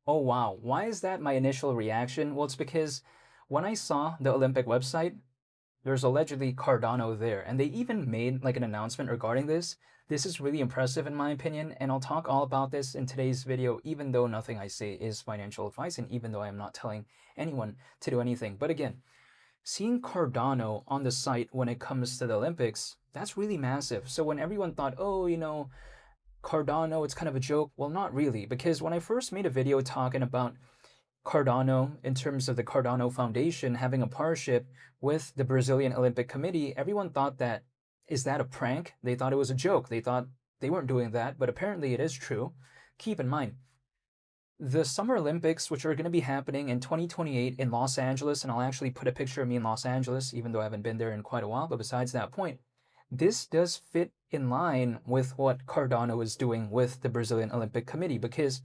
Oh wow, why is that my initial reaction? Well, it's because when I saw the Olympic website, there's allegedly Cardano there, and they even made like an announcement regarding this. This is really impressive in my opinion, and I'll talk all about this in today's video, even though nothing I say is financial advice, and even though I'm not telling anyone to do anything. But again, seeing Cardano on the site when it comes to the Olympics, that's really massive. So when everyone thought, oh, Cardano, it's kind of a joke. Well, not really, because when I first made a video talking about Cardano in terms of the Cardano Foundation having a partnership with the Brazilian Olympic Committee, everyone thought that, is that a prank? They thought it was a joke. They thought they weren't doing that, but apparently it is true. Keep in mind, the Summer Olympics, which are going to be happening in 2028 in Los Angeles, and I'll actually put a picture of me in Los Angeles, even though I haven't been there in quite a while, but besides that point, this does fit in line with what Cardano is doing with the Brazilian Olympic Committee, because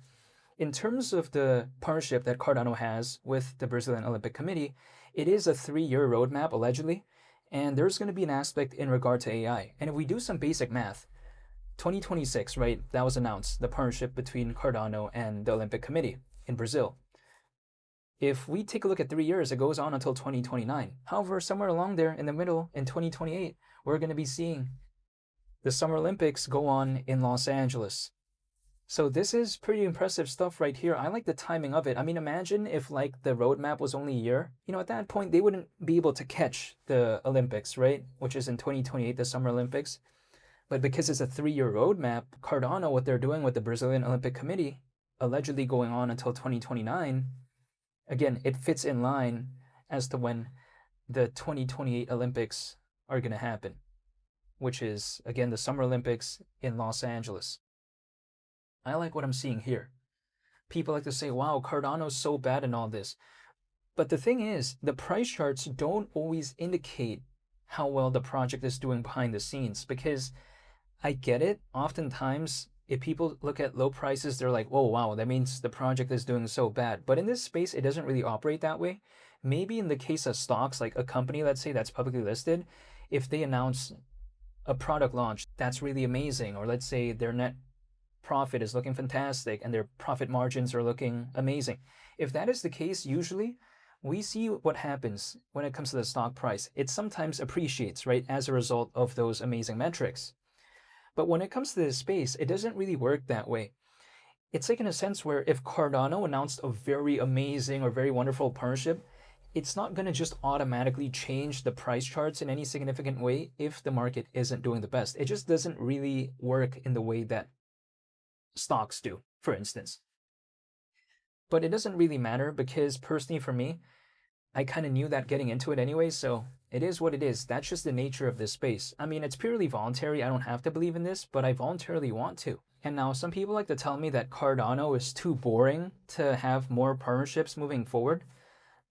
in terms of the partnership that Cardano has with the Brazilian Olympic Committee, it is a 3-year roadmap, allegedly, and there's going to be an aspect in regard to AI. And if we do some basic math, 2026, right, that was announced, the partnership between Cardano and the Olympic Committee in Brazil. If we take a look at 3 years, it goes on until 2029. However, somewhere along there in the middle, in 2028, we're going to be seeing the Summer Olympics go on in Los Angeles. So this is pretty impressive stuff right here. I like the timing of it. I mean, imagine if like the roadmap was only a year. At that point, they wouldn't be able to catch the Olympics, right? Which is in 2028, the Summer Olympics. But because it's a 3-year roadmap, Cardano, what they're doing with the Brazilian Olympic Committee, allegedly going on until 2029, again, it fits in line as to when the 2028 Olympics are going to happen, which is, again, the Summer Olympics in Los Angeles. I like what I'm seeing here. People like to say, wow, Cardano's so bad in all this. But the thing is, the price charts don't always indicate how well the project is doing behind the scenes, because I get it. Oftentimes, if people look at low prices, they're like, oh, wow, that means the project is doing so bad. But in this space, it doesn't really operate that way. Maybe in the case of stocks, like a company, let's say, that's publicly listed, if they announce a product launch that's really amazing, or let's say their net profit is looking fantastic and their profit margins are looking amazing. If that is the case, usually we see what happens when it comes to the stock price. It sometimes appreciates, right, as a result of those amazing metrics. But when it comes to this space, it doesn't really work that way. It's like in a sense where if Cardano announced a very amazing or very wonderful partnership, it's not going to just automatically change the price charts in any significant way if the market isn't doing the best. It just doesn't really work in the way that stocks do, for instance. But it doesn't really matter, because personally for me, I kind of knew that getting into it anyway, so it is what it is. That's just the nature of this space. I mean, it's purely voluntary. I don't have to believe in this, but I voluntarily want to. And now some people like to tell me that Cardano is too boring to have more partnerships moving forward.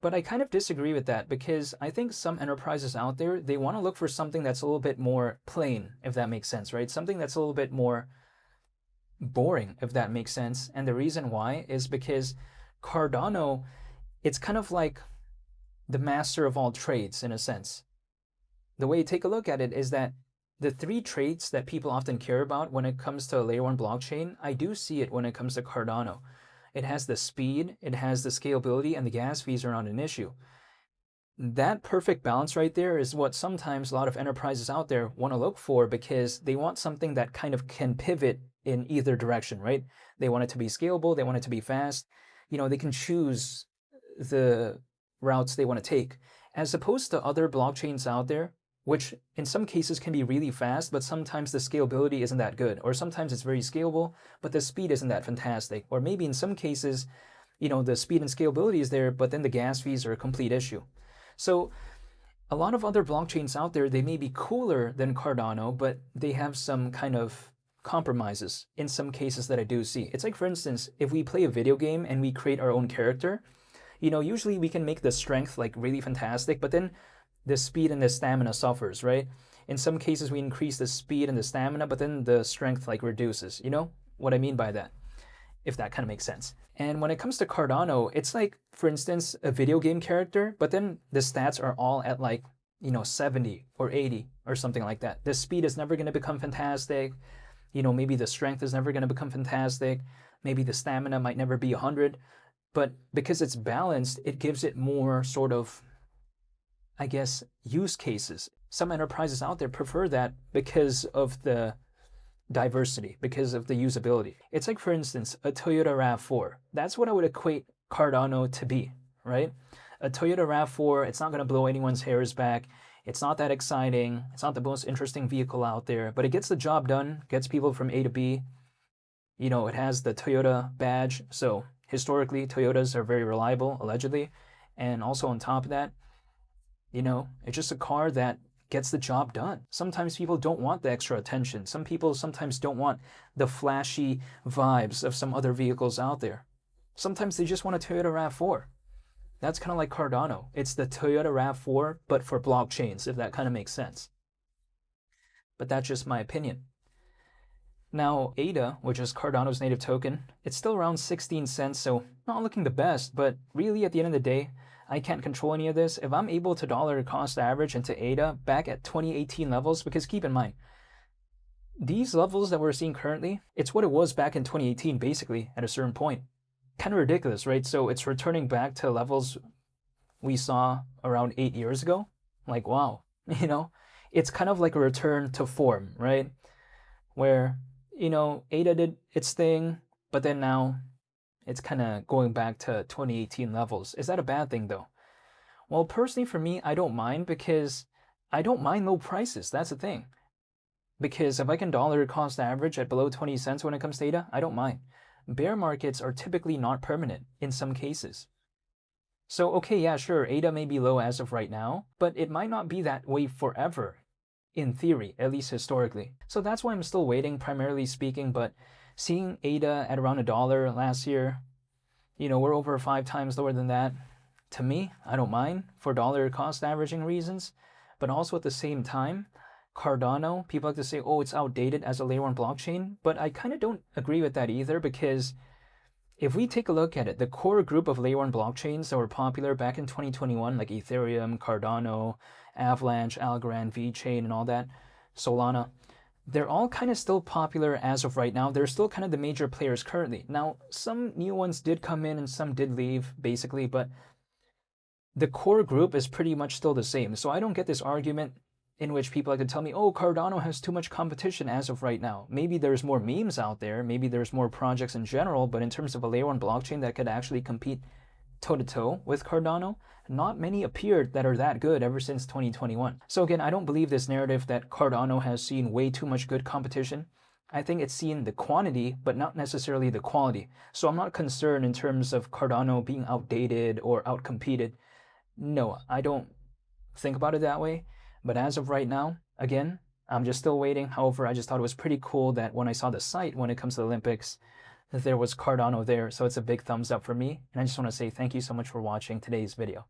But I kind of disagree with that, because I think some enterprises out there, they want to look for something that's a little bit more plain, if that makes sense, right? Something that's a little bit more boring, if that makes sense. And the reason why is because Cardano, it's kind of like the master of all trades in a sense. The way you take a look at it is that the 3 traits that people often care about when it comes to a layer 1 blockchain, I do see it when it comes to Cardano. It has the speed, it has the scalability, and the gas fees are not an issue. That perfect balance right there is what sometimes a lot of enterprises out there want to look for, because they want something that kind of can pivot in either direction, right? They want it to be scalable, they want it to be fast. They can choose the routes they want to take, as opposed to other blockchains out there, which in some cases can be really fast, but sometimes the scalability isn't that good, or sometimes it's very scalable, but the speed isn't that fantastic, or maybe in some cases, the speed and scalability is there, but then the gas fees are a complete issue. So a lot of other blockchains out there, they may be cooler than Cardano, but they have some kind of compromises in some cases that I do see. It's like, for instance, if we play a video game and we create our own character, usually we can make the strength like really fantastic, but then the speed and the stamina suffers, right? In some cases, we increase the speed and the stamina, but then the strength like reduces. You know what I mean by that, if that kind of makes sense. And when it comes to Cardano, it's like, for instance, a video game character, but then the stats are all at like, 70 or 80 or something like that. The speed is never going to become fantastic. Maybe the strength is never going to become fantastic. Maybe the stamina might never be 100, but because it's balanced, it gives it more sort of, I guess, use cases. Some enterprises out there prefer that because of the diversity, because of the usability. It's like, for instance, a Toyota RAV4. That's what I would equate Cardano to be, right? A Toyota RAV4, it's not going to blow anyone's hairs back. It's not that exciting. It's not the most interesting vehicle out there, but it gets the job done, gets people from A to B. You know, it has the Toyota badge, so historically, Toyotas are very reliable, allegedly. And also on top of that, you know, it's just a car that gets the job done. Sometimes people don't want the extra attention. Some people sometimes don't want the flashy vibes of some other vehicles out there. Sometimes they just want a Toyota RAV4. That's kind of like Cardano. It's the Toyota RAV4, but for blockchains, if that kind of makes sense. But that's just my opinion. Now, ADA, which is Cardano's native token, it's still around 16 cents, so not looking the best, but really at the end of the day, I can't control any of this. If I'm able to dollar cost average into ADA back at 2018 levels, because keep in mind, these levels that we're seeing currently, it's what it was back in 2018, basically, at a certain point. Kind of ridiculous, right? So it's returning back to levels we saw around 8 years ago. Like, wow, you know, it's kind of like a return to form, right? Where, you know, ADA did its thing, but then now it's kind of going back to 2018 levels. Is that a bad thing though? Well, personally for me, I don't mind because I don't mind low prices. That's the thing. Because if I can dollar cost average at below 20 cents when it comes to ADA, I don't mind. Bear markets are typically not permanent in some cases. So, okay, yeah, sure, ADA may be low as of right now, but it might not be that way forever, in theory, at least historically. So that's why I'm still waiting, primarily speaking, but seeing ADA at around $1 last year, you know, we're over 5 times lower than that. To me, I don't mind for dollar cost averaging reasons, but also at the same time, Cardano, people like to say, oh, it's outdated as a layer 1 blockchain, but I kind of don't agree with that either, because if we take a look at it, the core group of layer 1 blockchains that were popular back in 2021, like Ethereum, Cardano, Avalanche, Algorand, VeChain, and all that, Solana, they're all kind of still popular as of right now. They're still kind of the major players currently. Now, some new ones did come in and some did leave, basically, but the core group is pretty much still the same. So I don't get this argument in which people like to tell me, oh, Cardano has too much competition as of right now. Maybe there's more memes out there, maybe there's more projects in general, but in terms of a layer 1 blockchain that could actually compete toe-to-toe with Cardano, not many appeared that are that good ever since 2021. So again, I don't believe this narrative that Cardano has seen way too much good competition. I think it's seen the quantity, but not necessarily the quality. So I'm not concerned in terms of Cardano being outdated or outcompeted. No, I don't think about it that way. But as of right now, again, I'm just still waiting. However, I just thought it was pretty cool that when I saw the site when it comes to the Olympics, that there was Cardano there. So it's a big thumbs up for me. And I just want to say thank you so much for watching today's video.